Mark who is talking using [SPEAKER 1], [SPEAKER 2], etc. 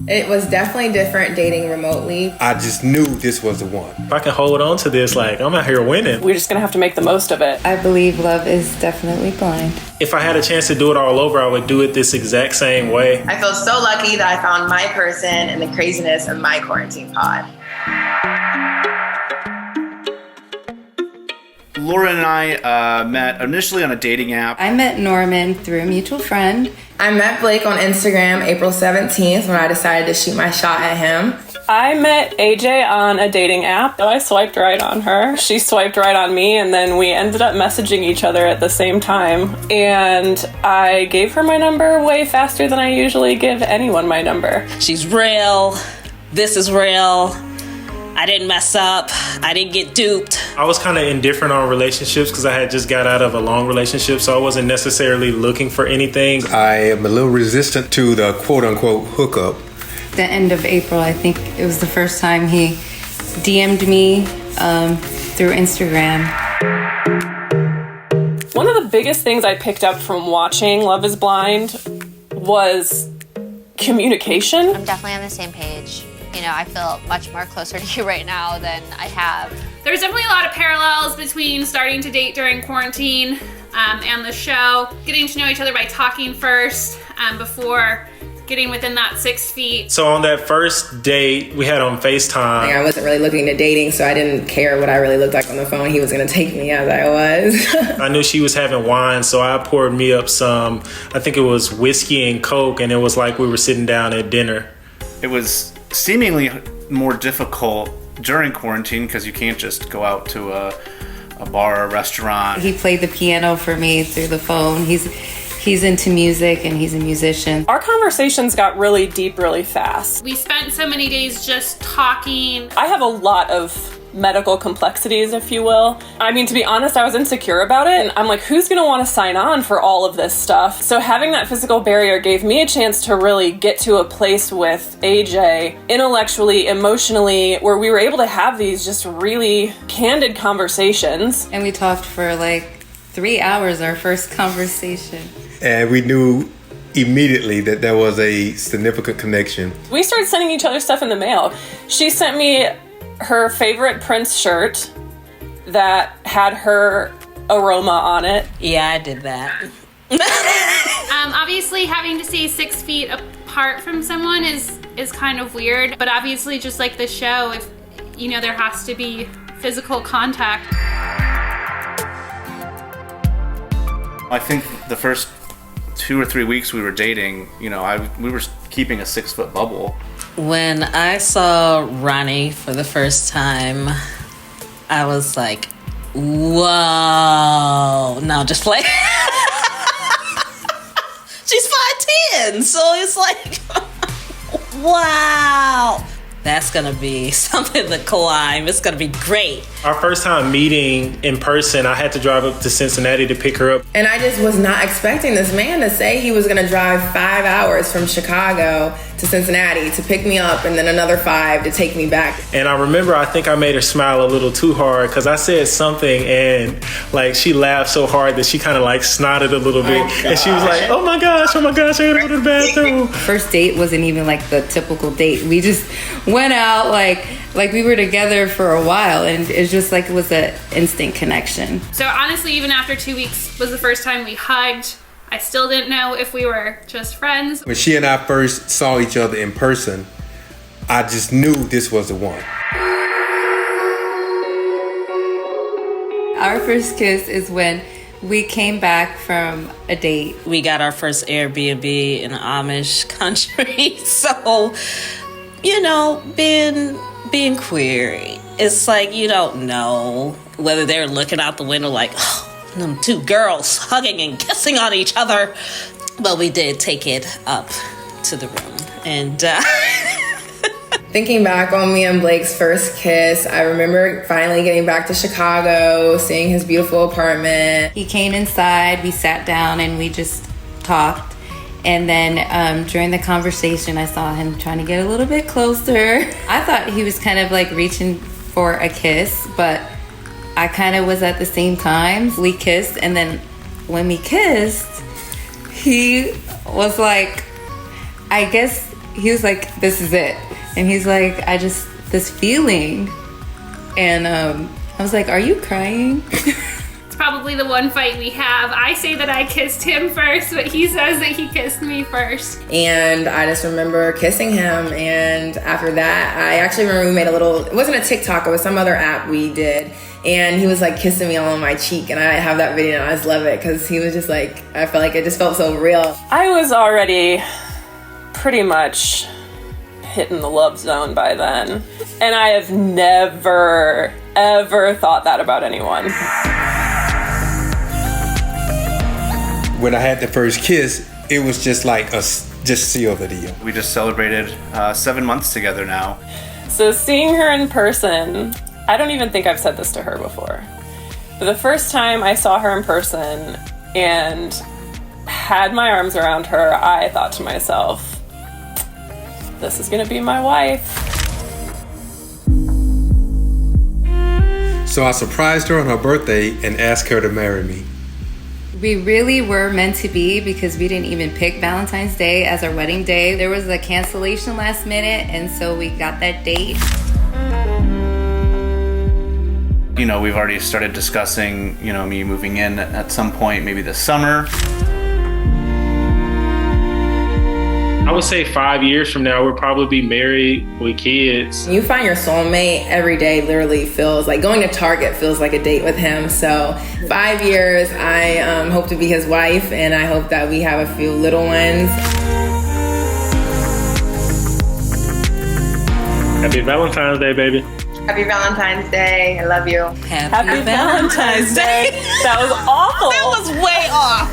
[SPEAKER 1] It was definitely different dating remotely.
[SPEAKER 2] I just knew this was the one.
[SPEAKER 3] If I can hold on to this, like, I'm out here winning.
[SPEAKER 4] We're just gonna have to make the most of it.
[SPEAKER 5] I believe love is definitely blind.
[SPEAKER 3] If I had a chance to do it all over, I would do it this exact same way.
[SPEAKER 1] I feel so lucky that I found my person in the craziness of my quarantine pod.
[SPEAKER 6] Lauren and I met initially on a dating app.
[SPEAKER 5] I met Norman through a mutual friend.
[SPEAKER 1] I met Blake on Instagram April 17th when I decided to shoot my shot at him.
[SPEAKER 4] I met AJ on a dating app. I swiped right on her. She swiped right on me, and then we ended up messaging each other at the same time. And I gave her my number way faster than I usually give anyone my number.
[SPEAKER 7] She's real. This is real. I didn't mess up. I didn't get duped.
[SPEAKER 3] I was kind of indifferent on relationships because I had just got out of a long relationship, so I wasn't necessarily looking for anything.
[SPEAKER 2] I am a little resistant to the quote-unquote hookup.
[SPEAKER 5] The end of April, I think it was the first time he DM'd me through Instagram.
[SPEAKER 4] One of the biggest things I picked up from watching Love is Blind was communication.
[SPEAKER 8] I'm definitely on the same page. You know, I feel much more closer to you right now than I have.
[SPEAKER 9] There's definitely a lot of parallels between starting to date during quarantine and the show. Getting to know each other by talking first before getting within that 6 feet.
[SPEAKER 3] So on that first date we had on FaceTime.
[SPEAKER 1] I wasn't really looking to dating, so I didn't care what I really looked like on the phone. He was going to take me as I was.
[SPEAKER 3] I knew she was having wine, so I poured me up some, I think it was whiskey and Coke, and it was like we were sitting down at dinner.
[SPEAKER 6] It was seemingly more difficult during quarantine because you can't just go out to a bar or a restaurant.
[SPEAKER 5] He played the piano for me through the phone. He's into music and he's a musician.
[SPEAKER 4] Our conversations got really deep really fast.
[SPEAKER 9] We spent so many days just talking.
[SPEAKER 4] I have a lot of medical complexities, if you will. I mean, to be honest, I was insecure about it. And I'm like, who's gonna wanna sign on for all of this stuff? So having that physical barrier gave me a chance to really get to a place with AJ, intellectually, emotionally, where we were able to have these just really candid conversations.
[SPEAKER 5] And we talked for like 3 hours, our first conversation.
[SPEAKER 2] And we knew immediately that there was a significant connection.
[SPEAKER 4] We started sending each other stuff in the mail. She sent me her favorite Prince shirt that had her aroma on it.
[SPEAKER 7] Yeah, I did that.
[SPEAKER 9] Obviously, having to stay 6 feet apart from someone is kind of weird. But obviously, just like the show, if you know, there has to be physical contact.
[SPEAKER 6] I think the first 2 or 3 weeks we were dating, you know, we were keeping a 6 foot bubble.
[SPEAKER 7] When I saw Ronnie for the first time, I was like, whoa. No, just play. She's 5'10", so it's like, wow. That's gonna be something to climb. It's gonna be great.
[SPEAKER 3] Our first time meeting in person, I had to drive up to Cincinnati to pick her up.
[SPEAKER 1] And I just was not expecting this man to say he was going to drive 5 hours from Chicago to Cincinnati to pick me up and then another 5 to take me back.
[SPEAKER 3] And I remember, I think I made her smile a little too hard because I said something and like she laughed so hard that she kind of like snotted a little bit. And she was like, oh my gosh, I gotta go to the bathroom.
[SPEAKER 5] First date wasn't even like the typical date. We just went out like we were together for a while, and it's just like it was an instant connection.
[SPEAKER 9] So honestly, even after 2 weeks was the first time we hugged. I still didn't know if we were just friends.
[SPEAKER 2] When she and I first saw each other in person, I just knew this was the one.
[SPEAKER 5] Our first kiss is when we came back from a date.
[SPEAKER 7] We got our first Airbnb in the Amish country. So, you know, being queer, it's like you don't know whether they're looking out the window like, oh, them 2 girls hugging and kissing on each other. But we did take it up to the room. And
[SPEAKER 1] Thinking back on me and Blake's first kiss, I remember finally getting back to Chicago, seeing his beautiful apartment.
[SPEAKER 5] He came inside, we sat down, and we just talked. And then during the conversation, I saw him trying to get a little bit closer. I thought he was kind of like reaching for a kiss, but I kind of was at the same time. We kissed, and then when we kissed, he was like, I guess he was like, this is it. And he's like, this feeling. And I was like, are you crying?
[SPEAKER 9] It's probably the one fight we have. I say that I kissed him first, but he says that he kissed me first.
[SPEAKER 1] And I just remember kissing him. And after that, I actually remember we made it wasn't a TikTok, it was some other app we did. And he was like kissing me all on my cheek. And I have that video and I just love it because he was just like, I felt like it just felt so real.
[SPEAKER 4] I was already pretty much hitting the love zone by then. And I have never, ever thought that about anyone.
[SPEAKER 2] When I had the first kiss, it was just like just seal the deal.
[SPEAKER 6] We just celebrated 7 months together now.
[SPEAKER 4] So seeing her in person, I don't even think I've said this to her before. But the first time I saw her in person and had my arms around her, I thought to myself, this is gonna be my wife.
[SPEAKER 2] So I surprised her on her birthday and asked her to marry me.
[SPEAKER 5] We really were meant to be because we didn't even pick Valentine's Day as our wedding day. There was a cancellation last minute, and so we got that date.
[SPEAKER 6] You know, we've already started discussing, you know, me moving in at some point, maybe this summer.
[SPEAKER 3] I would say 5 years from now, we'll probably be married with kids.
[SPEAKER 1] You find your soulmate every day literally feels like going to Target feels like a date with him. So 5 years, I hope to be his wife, and I hope that we have a few little ones.
[SPEAKER 3] Happy Valentine's Day, baby.
[SPEAKER 1] Happy Valentine's Day. I love you.
[SPEAKER 7] Happy Valentine's Day.
[SPEAKER 4] That was awful.
[SPEAKER 7] That was way off.